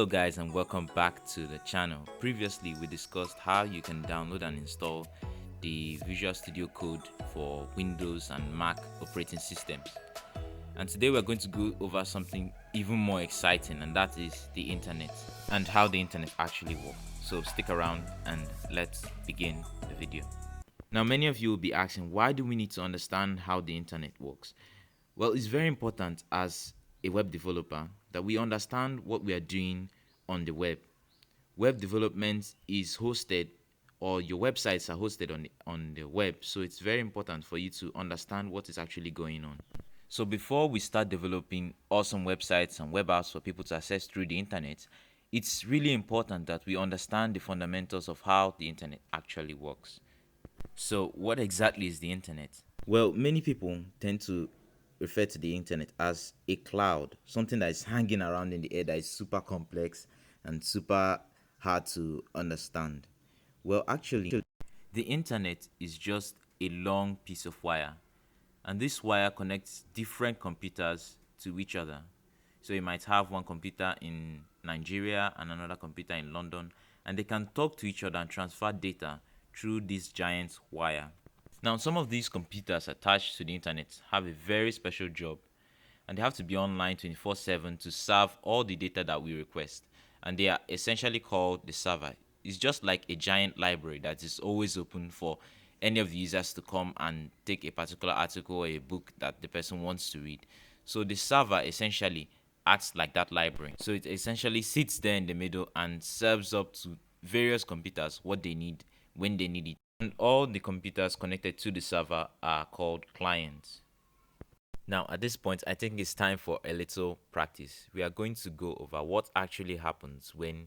Hello guys and welcome back to the channel. Previously we discussed how you can download and install the Visual Studio Code for Windows and Mac operating systems. And today we're going to go over something even more exciting, and that is the internet and how the internet actually works. So stick around and let's begin the video. Now many of you will be asking, why do we need to understand how the internet works? Well, it's very important as a web developer that we understand what we are doing on the web. Web development is hosted, or your websites are hosted on the web, so it's very important for you to understand what is actually going on. So before we start developing awesome websites and web apps for people to access through the internet, it's really important that we understand the fundamentals of how the internet actually works. So what exactly is the internet? Well, many people tend to refer to the internet as a cloud, something that is hanging around in the air that is super complex and super hard to understand. Well, actually, the internet is just a long piece of wire, and this wire connects different computers to each other. So you might have one computer in Nigeria and another computer in London, and they can talk to each other and transfer data through this giant wire. Now, some of these computers attached to the internet have a very special job, and they have to be online 24/7 to serve all the data that we request. And they are essentially called the server. It's just like a giant library that is always open for any of the users to come and take a particular article or a book that the person wants to read. So the server essentially acts like that library. So it essentially sits there in the middle and serves up to various computers what they need when they need it. And all the computers connected to the server are called clients. Now, at this point, I think it's time for a little practice. We are going to go over what actually happens when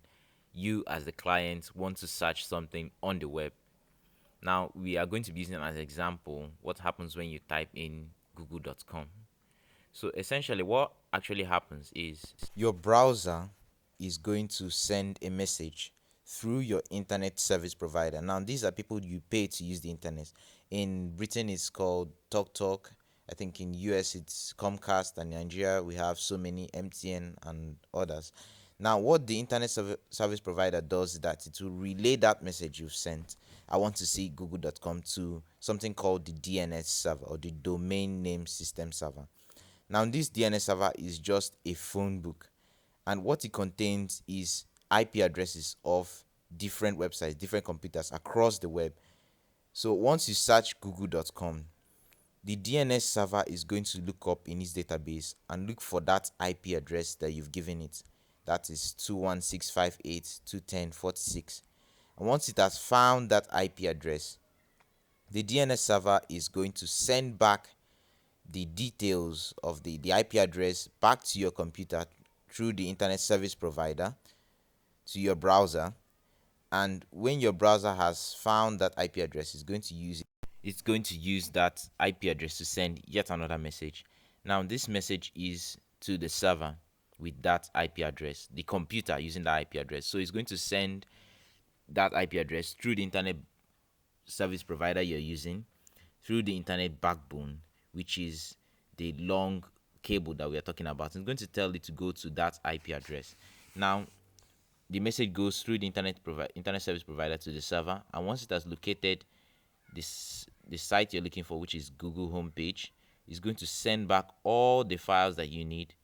you, as the client, want to search something on the web. Now, we are going to be using as an example what happens when you type in google.com. So, essentially, what actually happens is your browser is going to send a message through your internet service provider. Now, these are people you pay to use the internet. In Britain, it's called TalkTalk. I think in US it's Comcast, and Nigeria we have so many MTN and others. Now, what the internet service provider does is that it will relay that message you've sent. I want to see google.com to something called the DNS server, or the domain name system server. Now, this DNS server is just a phone book, and what it contains is IP addresses of different websites, different computers across the web. So once you search google.com, the DNS server is going to look up in its database and look for that IP address that you've given it. That is 216.5.8.210.46. And once it has found that IP address, the DNS server is going to send back the details of the IP address back to your computer through the internet service provider to your browser. And when your browser has found that IP address, it's going to use that IP address to send yet another message. Now, this message is to the server with that IP address, the computer using that IP address. So it's going to send that IP address through the internet service provider you're using, through the internet backbone, which is the long cable that we are talking about. It's going to tell it to go to that IP address. Now, the message goes through the internet service provider to the server, and once it has located the site you're looking for, which is Google homepage, is going to send back all the files that you need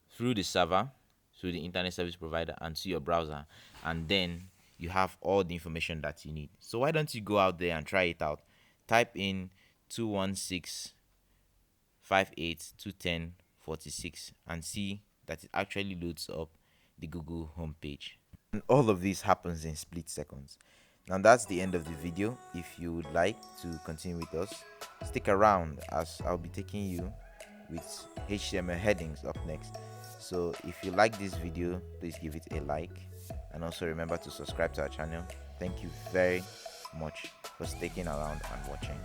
through the server, through the internet service provider, and to your browser, and then you have all the information that you need. So why don't you go out there and try it out? Type in 216.5.8.210.46 and see that it actually loads up the Google homepage. And all of this happens in split seconds. Now, that's the end of the video. If you would like to continue with us, stick around, as I'll be taking you with HTML headings up next. So if you like this video, please give it a like, and also remember to subscribe to our channel. Thank you very much for sticking around and watching.